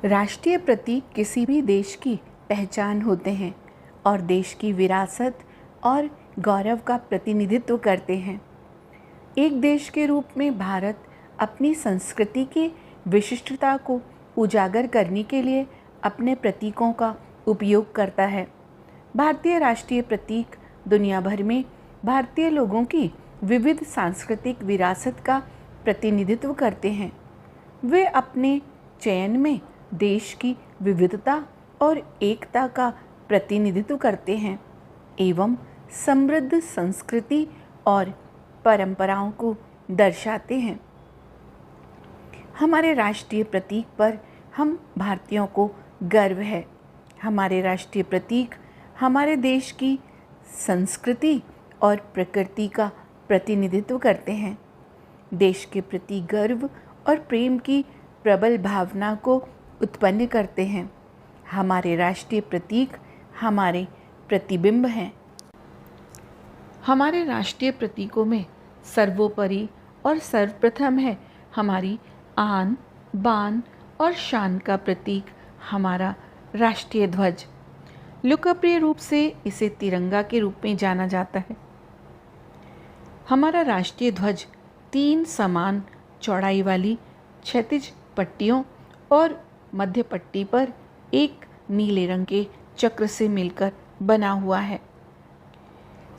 राष्ट्रीय प्रतीक किसी भी देश की पहचान होते हैं और देश की विरासत और गौरव का प्रतिनिधित्व करते हैं। एक देश के रूप में भारत अपनी संस्कृति की विशिष्टता को उजागर करने के लिए अपने प्रतीकों का उपयोग करता है। भारतीय राष्ट्रीय प्रतीक दुनिया भर में भारतीय लोगों की विविध सांस्कृतिक विरासत का प्रतिनिधित्व करते हैं। वे अपने चयन में देश की विविधता और एकता का प्रतिनिधित्व करते हैं एवं समृद्ध संस्कृति और परंपराओं को दर्शाते हैं। हमारे राष्ट्रीय प्रतीक पर हम भारतीयों को गर्व है। हमारे राष्ट्रीय प्रतीक हमारे देश की संस्कृति और प्रकृति का प्रतिनिधित्व करते हैं। देश के प्रति गर्व और प्रेम की प्रबल भावना को उत्पन्न करते हैं। हमारे राष्ट्रीय प्रतीक हमारे प्रतिबिंब हैं। हमारे राष्ट्रीय प्रतीकों में सर्वोपरि और सर्वप्रथम है हमारी आन, बान और शान का प्रतीक हमारा राष्ट्रीय ध्वज। लोकप्रिय रूप से इसे तिरंगा के रूप में जाना जाता है। हमारा राष्ट्रीय ध्वज 3 समान चौड़ाई वाली क्षैतिज पट्टियों और मध्य पट्टी पर एक नीले रंग के चक्र से मिलकर बना हुआ है।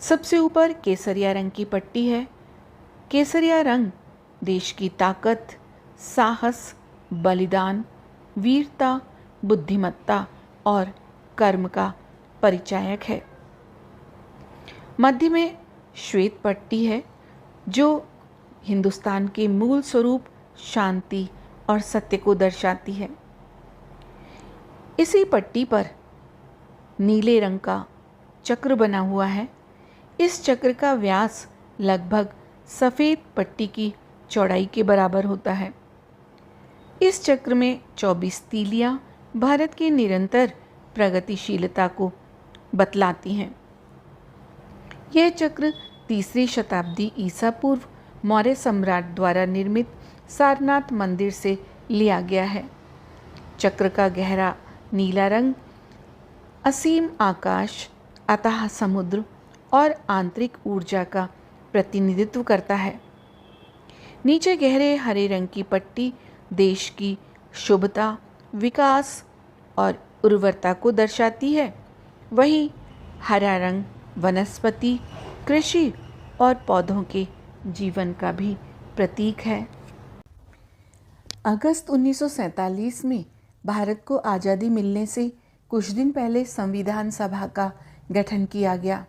सबसे ऊपर केसरिया रंग की पट्टी है। केसरिया रंग देश की ताकत, साहस, बलिदान, वीरता, बुद्धिमत्ता और कर्म का परिचायक है। मध्य में श्वेत पट्टी है जो हिंदुस्तान के मूल स्वरूप शांति और सत्य को दर्शाती है। इसी पट्टी पर नीले रंग का चक्र बना हुआ है। इस चक्र का व्यास लगभग सफ़ेद पट्टी की चौड़ाई के बराबर होता है। इस चक्र में 24 तीलियां भारत की निरंतर प्रगतिशीलता को बतलाती हैं। यह चक्र 3री शताब्दी ईसा पूर्व मौर्य सम्राट द्वारा निर्मित सारनाथ मंदिर से लिया गया है। चक्र का गहरा नीला रंग असीम आकाश, अथाह समुद्र और आंतरिक ऊर्जा का प्रतिनिधित्व करता है। नीचे गहरे हरे रंग की पट्टी देश की शुभता, विकास और उर्वरता को दर्शाती है। वहीं हरा रंग वनस्पति, कृषि और पौधों के जीवन का भी प्रतीक है। अगस्त 1947 में भारत को आज़ादी मिलने से कुछ दिन पहले संविधान सभा का गठन किया गया।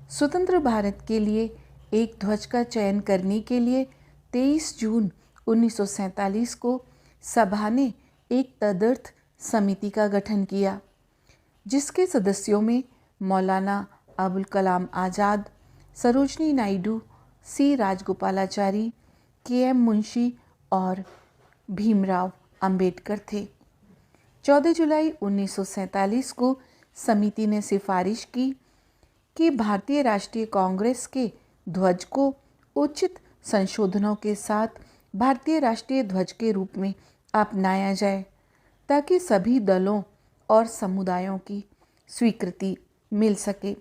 स्वतंत्र भारत के लिए एक ध्वज का चयन करने के लिए 23 जून 1947 को सभा ने एक तदर्थ समिति का गठन किया, जिसके सदस्यों में मौलाना अबुल कलाम आज़ाद, सरोजनी नायडू, सी राजगोपालाचारी, के.एम. मुंशी और भीमराव अंबेडकर थे। 14 जुलाई 1947 को समिति ने सिफारिश की कि भारतीय राष्ट्रीय कांग्रेस के ध्वज को उचित संशोधनों के साथ भारतीय राष्ट्रीय ध्वज के रूप में अपनाया जाए, ताकि सभी दलों और समुदायों की स्वीकृति मिल सके।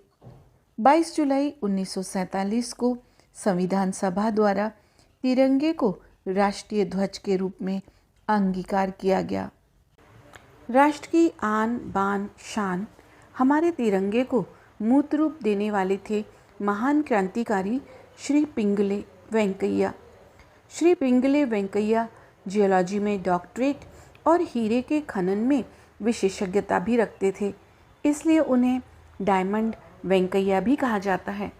22 जुलाई 1947 को संविधान सभा द्वारा तिरंगे को राष्ट्रीय ध्वज के रूप में अंगीकार किया गया। राष्ट्र की आन, बान, शान हमारे तिरंगे को मूर्त रूप देने वाले थे महान क्रांतिकारी श्री पिंगले वेंकैया। श्री पिंगले वेंकैया जियोलॉजी में डॉक्टरेट और हीरे के खनन में विशेषज्ञता भी रखते थे, इसलिए उन्हें डायमंड वेंकैया भी कहा जाता है।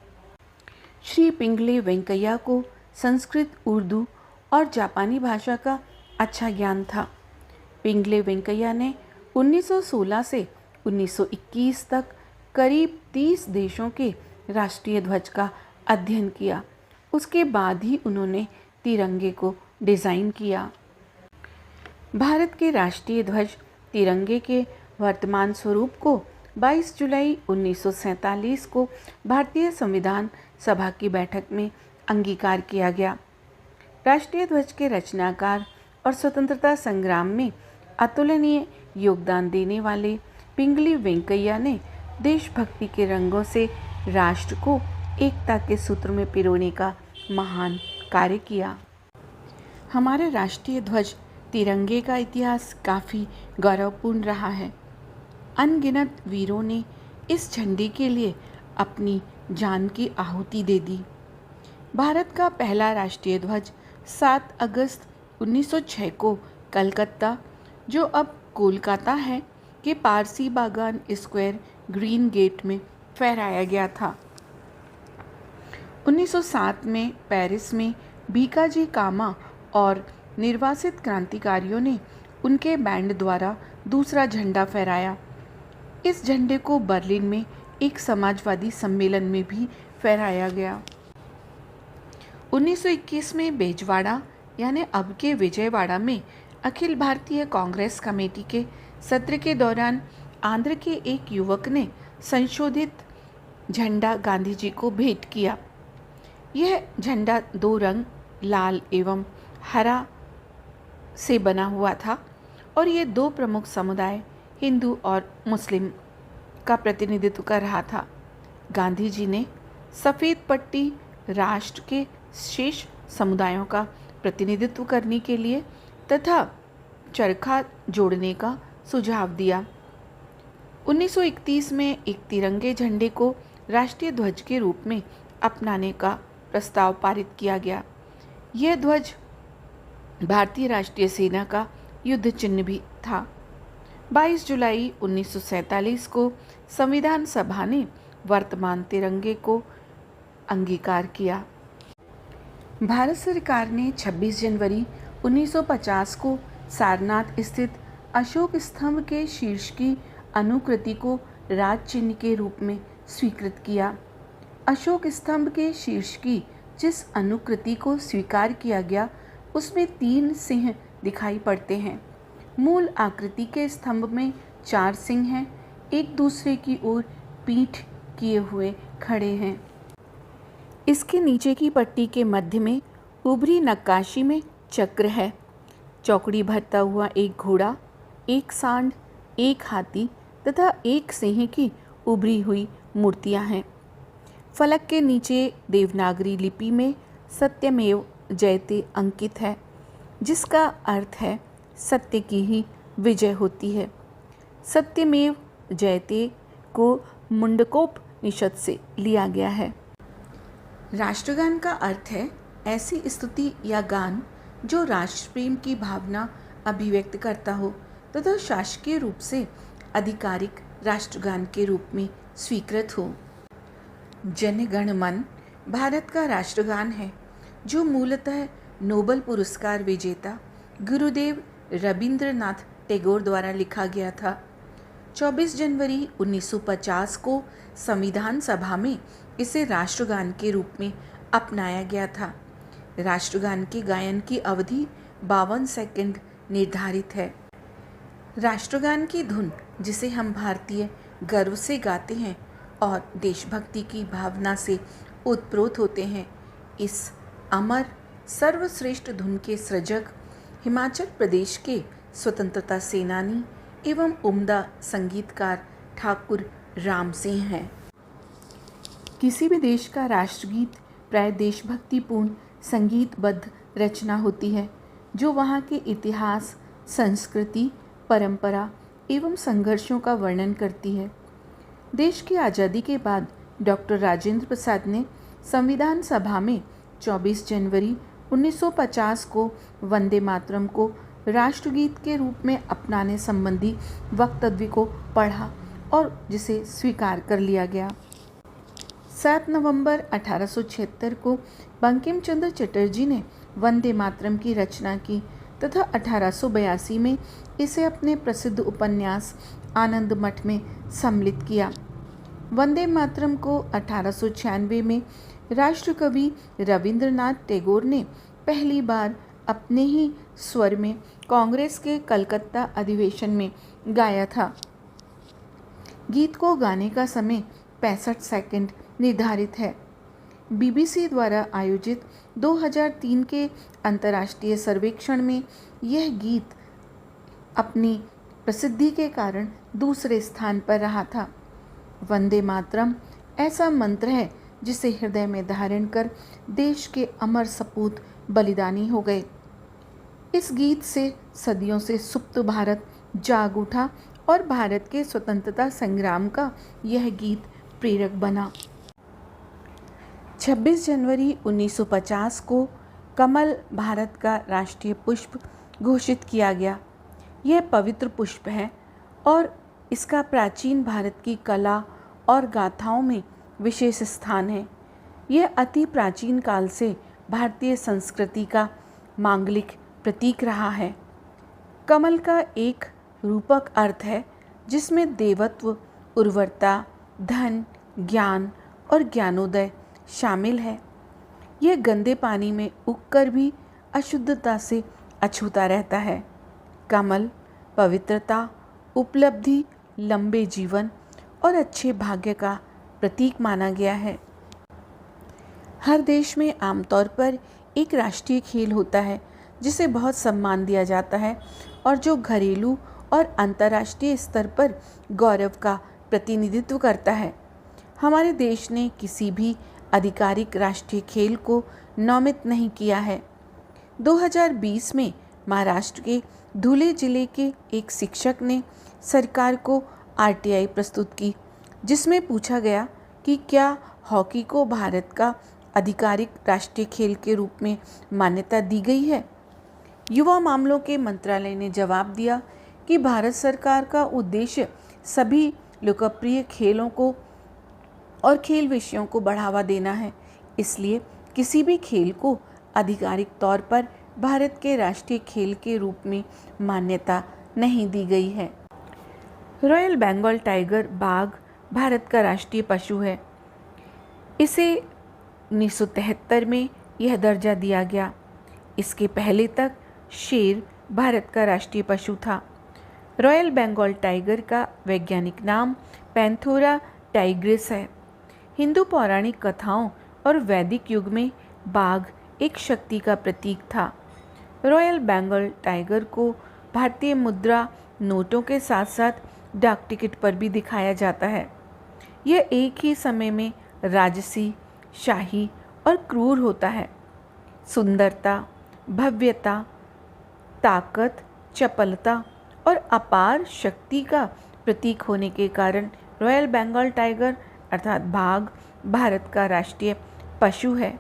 श्री पिंगले वेंकैया को संस्कृत, उर्दू और जापानी भाषा का अच्छा ज्ञान था। पिंगले वेंकैया ने 1916 से 1921 तक करीब 30 देशों के राष्ट्रीय ध्वज का अध्ययन किया। उसके बाद ही उन्होंने तिरंगे को डिज़ाइन किया। भारत के राष्ट्रीय ध्वज तिरंगे के वर्तमान स्वरूप को 22 जुलाई 1947 को भारतीय संविधान सभा की बैठक में अंगीकार किया गया। राष्ट्रीय ध्वज के रचनाकार और स्वतंत्रता संग्राम में अतुलनीय योगदान देने वाले पिंगली वेंकैया ने देशभक्ति के रंगों से राष्ट्र को एकता के सूत्र में पिरोने का महान कार्य किया। हमारे राष्ट्रीय ध्वज तिरंगे का इतिहास काफ़ी गौरवपूर्ण रहा है। अनगिनत वीरों ने इस झंडे के लिए अपनी जान की आहुति दे दी। भारत का पहला राष्ट्रीय ध्वज 7 अगस्त 1906 को कलकत्ता, जो अब कोलकाता है, के पारसी बागान स्क्वायर ग्रीन गेट में फहराया गया था। 1907 में पेरिस में भीकाजी कामा और निर्वासित क्रांतिकारियों ने उनके बैंड द्वारा दूसरा झंडा फहराया। इस झंडे को बर्लिन में एक समाजवादी सम्मेलन में भी फहराया गया। 1921 में बेजवाड़ा यानी अब के विजयवाड़ा में अखिल भारतीय कांग्रेस कमेटी के सत्र के दौरान आंध्र के एक युवक ने संशोधित झंडा गांधी जी को भेंट किया। यह झंडा 2 रंग लाल एवं हरा से बना हुआ था और ये 2 प्रमुख समुदाय हिंदू और मुस्लिम का प्रतिनिधित्व कर रहा था। गांधी जी ने सफ़ेद पट्टी राष्ट्र के शेष समुदायों का प्रतिनिधित्व करने के लिए तथा चरखा जोड़ने का सुझाव दिया। 1931 में एक तिरंगे झंडे को राष्ट्रीय ध्वज के रूप में अपनाने का प्रस्ताव पारित किया गया। यह ध्वज भारतीय राष्ट्रीय सेना का युद्ध चिन्ह भी था। 22 जुलाई 1947 को संविधान सभा ने वर्तमान तिरंगे को अंगीकार किया। भारत सरकार ने 26 जनवरी 1950 को सारनाथ स्थित अशोक स्तंभ के शीर्ष की अनुकृति को राज चिन्ह के रूप में स्वीकृत किया। अशोक स्तंभ के शीर्ष की जिस अनुकृति को स्वीकार किया गया उसमें 3 सिंह दिखाई पड़ते हैं। मूल आकृति के स्तंभ में 4 सिंह हैं, एक दूसरे की ओर पीठ किए हुए खड़े हैं। इसके नीचे की पट्टी के मध्य में उभरी नक्काशी में चक्र है। चौकड़ी भरता हुआ एक घोड़ा, एक सांड, एक हाथी तथा एक सिंह की उभरी हुई मूर्तियां हैं। फलक के नीचे देवनागरी लिपि में सत्यमेव जयते अंकित है, जिसका अर्थ है सत्य की ही विजय होती है। सत्यमेव जयते को मुंडकोपनिषद से लिया गया है। राष्ट्रगान का अर्थ है ऐसी स्तुति या गान जो राष्ट्र प्रेम की भावना अभिव्यक्त करता हो तथा शासकीय रूप से आधिकारिक राष्ट्रगान के रूप में स्वीकृत हो। जन गण मन भारत का राष्ट्रगान है, जो मूलतः नोबेल पुरस्कार विजेता गुरुदेव रविंद्रनाथ टैगोर द्वारा लिखा गया था। 24 जनवरी 1950 को संविधान सभा में इसे राष्ट्रगान के रूप में अपनाया गया था। राष्ट्रगान के गायन की अवधि 52 सेकंड निर्धारित है। राष्ट्रगान की धुन, जिसे हम भारतीय गर्व से गाते हैं और देशभक्ति की भावना से ओतप्रोत होते हैं, इस अमर सर्वश्रेष्ठ धुन के सृजक हिमाचल प्रदेश के स्वतंत्रता सेनानी एवं उम्दा संगीतकार ठाकुर राम सिंह हैं। किसी भी देश का राष्ट्रगीत प्राय देशभक्तिपूर्ण संगीतबद्ध रचना होती है, जो वहाँ के इतिहास, संस्कृति, परंपरा एवं संघर्षों का वर्णन करती है। देश की आज़ादी के बाद डॉक्टर राजेंद्र प्रसाद ने संविधान सभा में 24 जनवरी 1950 को वंदे मातरम को राष्ट्रगीत के रूप में अपनाने संबंधी वक्तव्य को पढ़ा और जिसे स्वीकार कर लिया गया। 7 नवंबर 1876 को बंकिम चंद्र चटर्जी ने वंदे मातरम की रचना की तथा 1882 में इसे अपने प्रसिद्ध उपन्यास आनंद मठ में सम्मिलित किया। वंदे मातरम को 1896 में राष्ट्रकवि रविंद्रनाथ टैगोर ने पहली बार अपने ही स्वर में कांग्रेस के कलकत्ता अधिवेशन में गाया था। गीत को गाने का समय 65 सेकंड निर्धारित है। बीबीसी द्वारा आयोजित 2003 के अंतर्राष्ट्रीय सर्वेक्षण में यह गीत अपनी प्रसिद्धि के कारण दूसरे स्थान पर रहा था। वंदे मातरम ऐसा मंत्र है जिसे हृदय में धारण कर देश के अमर सपूत बलिदानी हो गए। इस गीत से सदियों से सुप्त भारत जाग उठा और भारत के स्वतंत्रता संग्राम का यह गीत प्रेरक बना। 26 जनवरी 1950 को कमल भारत का राष्ट्रीय पुष्प घोषित किया गया। यह पवित्र पुष्प है और इसका प्राचीन भारत की कला और गाथाओं में विशेष स्थान है। यह अति प्राचीन काल से भारतीय संस्कृति का मांगलिक प्रतीक रहा है। कमल का एक रूपक अर्थ है जिसमें देवत्व, उर्वरता, धन, ज्ञान और ज्ञानोदय शामिल है। यह गंदे पानी में उगकर भी अशुद्धता से अछूता रहता है। कमल पवित्रता, उपलब्धि, लंबे जीवन और अच्छे भाग्य का प्रतीक माना गया है। हर देश में आमतौर पर एक राष्ट्रीय खेल होता है जिसे बहुत सम्मान दिया जाता है और जो घरेलू और अंतर्राष्ट्रीय स्तर पर गौरव का प्रतिनिधित्व करता है। हमारे देश ने किसी भी आधिकारिक राष्ट्रीय खेल को नामित नहीं किया है। 2020 में महाराष्ट्र के धुले जिले के एक शिक्षक ने सरकार को आरटीआई प्रस्तुत की, जिसमें पूछा गया कि क्या हॉकी को भारत का आधिकारिक राष्ट्रीय खेल के रूप में मान्यता दी गई है। युवा मामलों के मंत्रालय ने जवाब दिया कि भारत सरकार का उद्देश्य सभी लोकप्रिय खेलों को और खेल विषयों को बढ़ावा देना है, इसलिए किसी भी खेल को आधिकारिक तौर पर भारत के राष्ट्रीय खेल के रूप में मान्यता नहीं दी गई है। रॉयल बंगाल टाइगर बाघ भारत का राष्ट्रीय पशु है। इसे 1973 में यह दर्जा दिया गया। इसके पहले तक शेर भारत का राष्ट्रीय पशु था। रॉयल बंगाल टाइगर का वैज्ञानिक नाम पैंथोरा टाइग्रिस है। हिंदू पौराणिक कथाओं और वैदिक युग में बाघ एक शक्ति का प्रतीक था। रॉयल बंगाल टाइगर को भारतीय मुद्रा नोटों के साथ साथ डाक टिकट पर भी दिखाया जाता है। यह एक ही समय में राजसी, शाही और क्रूर होता है। सुंदरता, भव्यता, ताकत, चपलता और अपार शक्ति का प्रतीक होने के कारण रॉयल बंगाल टाइगर अर्थात बाघ भारत का राष्ट्रीय पशु है।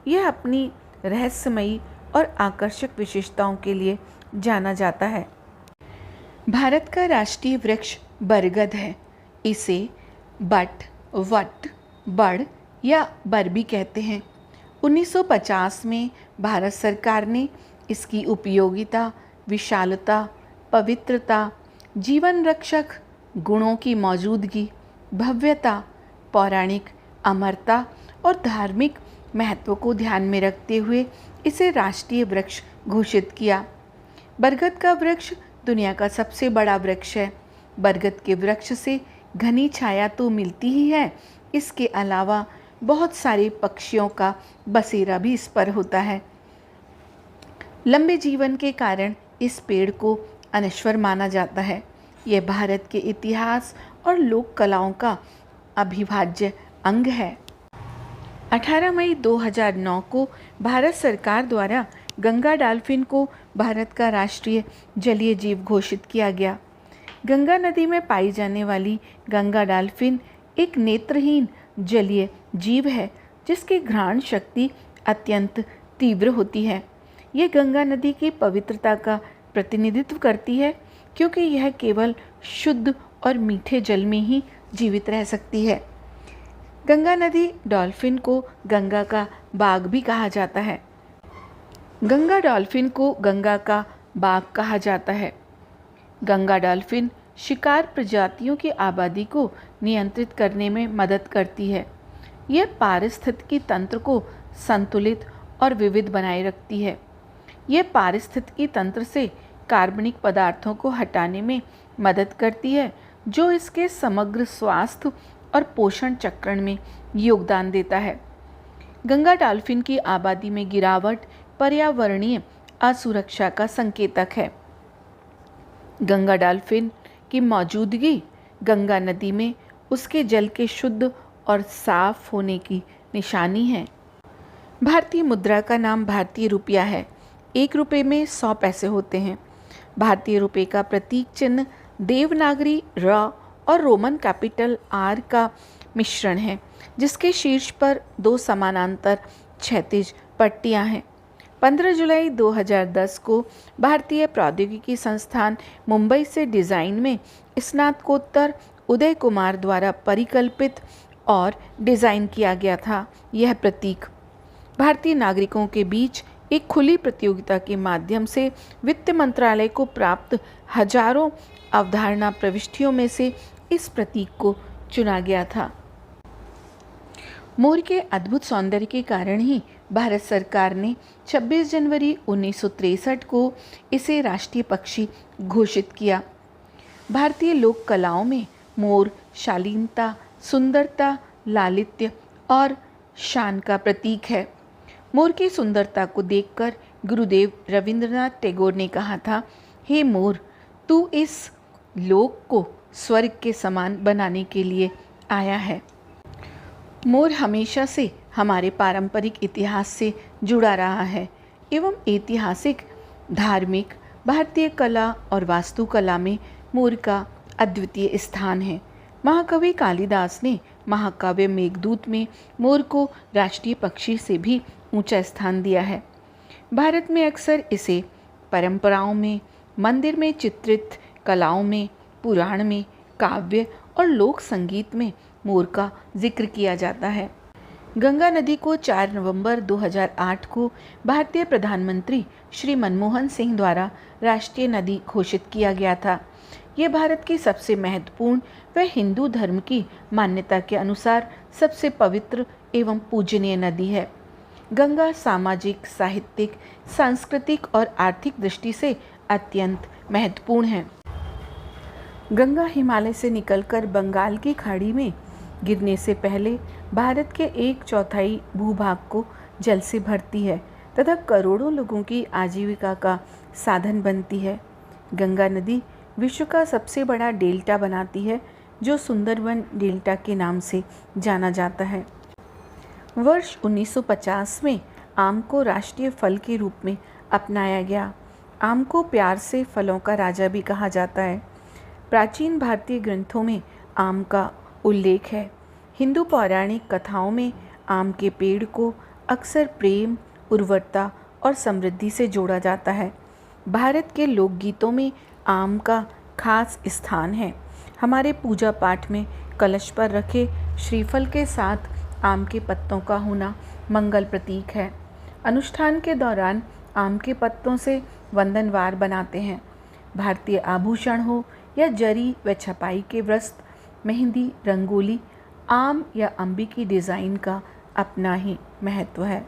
यह अपनी रहस्यमयी और आकर्षक विशेषताओं के लिए जाना जाता है। भारत का राष्ट्रीय वृक्ष बरगद है। इसे बट, वट, बड़ या बर भी कहते हैं। 1950 में भारत सरकार ने इसकी उपयोगिता, विशालता, पवित्रता, जीवन रक्षक गुणों की मौजूदगी, भव्यता, पौराणिक अमरता और धार्मिक महत्व को ध्यान में रखते हुए इसे राष्ट्रीय वृक्ष घोषित किया। बरगद का वृक्ष दुनिया का सबसे बड़ा वृक्ष है। बरगद के वृक्ष से घनी छाया तो मिलती ही है, इसके अलावा बहुत सारे पक्षियों का बसेरा भी इस पर होता है। लंबे जीवन के कारण इस पेड़ को अनश्वर माना जाता है। यह भारत के इतिहास और लोक कलाओं का अविभाज्य अंग है। 18 मई 2009 को भारत सरकार द्वारा गंगा डॉल्फिन को भारत का राष्ट्रीय जलीय जीव घोषित किया गया। गंगा नदी में पाई जाने वाली गंगा डॉल्फिन एक नेत्रहीन जलीय जीव है जिसकी घ्राण शक्ति अत्यंत तीव्र होती है। यह गंगा नदी की पवित्रता का प्रतिनिधित्व करती है क्योंकि यह केवल शुद्ध और मीठे जल में ही जीवित रह सकती है। गंगा नदी डॉल्फिन को गंगा का बाघ भी कहा जाता है। गंगा डॉल्फिन को गंगा का बाघ कहा जाता है। गंगा डॉल्फिन शिकार प्रजातियों की आबादी को नियंत्रित करने में मदद करती है। यह पारिस्थितिकी तंत्र को संतुलित और विविध बनाए रखती है। यह पारिस्थितिकी तंत्र से कार्बनिक पदार्थों को हटाने में मदद करती है जो इसके समग्र स्वास्थ्य और पोषण चक्रण में योगदान देता है। गंगा डॉल्फिन की आबादी में गिरावट पर्यावरणीय असुरक्षा का संकेतक है। गंगा डॉल्फिन की मौजूदगी गंगा नदी में उसके जल के शुद्ध और साफ होने की निशानी है। भारतीय मुद्रा का नाम भारतीय रुपया है। 1 रुपये में 100 पैसे होते हैं। भारतीय रुपये का प्रतीक चिन्ह देवनागरी र और रोमन कैपिटल आर का मिश्रण है, जिसके शीर्ष पर 2 समानांतर क्षैतिज पट्टियां हैं। 15 जुलाई 2010 को भारतीय प्रौद्योगिकी संस्थान मुंबई से डिज़ाइन में स्नातकोत्तर उदय कुमार द्वारा परिकल्पित और डिज़ाइन किया गया था। यह प्रतीक भारतीय नागरिकों के बीच एक खुली प्रतियोगिता के माध्यम से वित्त मंत्रालय को प्राप्त हजारों अवधारणा प्रविष्टियों में से इस प्रतीक को चुना गया था। मोर के अद्भुत सौंदर्य के कारण ही भारत सरकार ने 26 जनवरी 1963 को इसे राष्ट्रीय पक्षी घोषित किया। भारतीय लोक कलाओं में मोर शालीनता, सुंदरता, लालित्य और शान का प्रतीक है। मोर की सुंदरता को देखकर गुरुदेव रविंद्रनाथ टैगोर ने कहा था, हे मोर, तू इस लोक को स्वर्ग के समान बनाने के लिए आया है। मोर हमेशा से हमारे पारंपरिक इतिहास से जुड़ा रहा है एवं ऐतिहासिक, धार्मिक, भारतीय कला और वास्तुकला में मोर का अद्वितीय स्थान है। महाकवि कालिदास ने महाकाव्य मेघदूत में मोर को राष्ट्रीय पक्षी से भी ऊंचा स्थान दिया है। भारत में अक्सर इसे परंपराओं में, मंदिर में चित्रित कलाओं में, पुराण में, काव्य और लोक संगीत में मोर का जिक्र किया जाता है। गंगा नदी को 4 नवंबर 2008 को भारतीय प्रधानमंत्री श्री मनमोहन सिंह द्वारा राष्ट्रीय नदी घोषित किया गया था। यह भारत की सबसे महत्वपूर्ण व हिंदू धर्म की मान्यता के अनुसार सबसे पवित्र एवं पूजनीय नदी है। गंगा सामाजिक, साहित्यिक, सांस्कृतिक और आर्थिक दृष्टि से अत्यंत महत्वपूर्ण है। गंगा हिमालय से निकलकर बंगाल की खाड़ी में गिरने से पहले भारत के 1/4 भूभाग को जल से भरती है तथा करोड़ों लोगों की आजीविका का साधन बनती है। गंगा नदी विश्व का सबसे बड़ा डेल्टा बनाती है, जो सुंदरबन डेल्टा के नाम से जाना जाता है। वर्ष 1950 में आम को राष्ट्रीय फल के रूप में अपनाया गया। आम को प्यार से फलों का राजा भी कहा जाता है। प्राचीन भारतीय ग्रंथों में आम का उल्लेख है। हिंदू पौराणिक कथाओं में आम के पेड़ को अक्सर प्रेम, उर्वरता और समृद्धि से जोड़ा जाता है। भारत के लोकगीतों में आम का खास स्थान है। हमारे पूजा पाठ में कलश पर रखे श्रीफल के साथ आम के पत्तों का होना मंगल प्रतीक है। अनुष्ठान के दौरान आम के पत्तों से वंदनवार बनाते हैं। भारतीय आभूषण हो या जरी व छपाई के वस्त्र, मेहंदी, रंगोली, आम या अम्बी की डिज़ाइन का अपना ही महत्व है।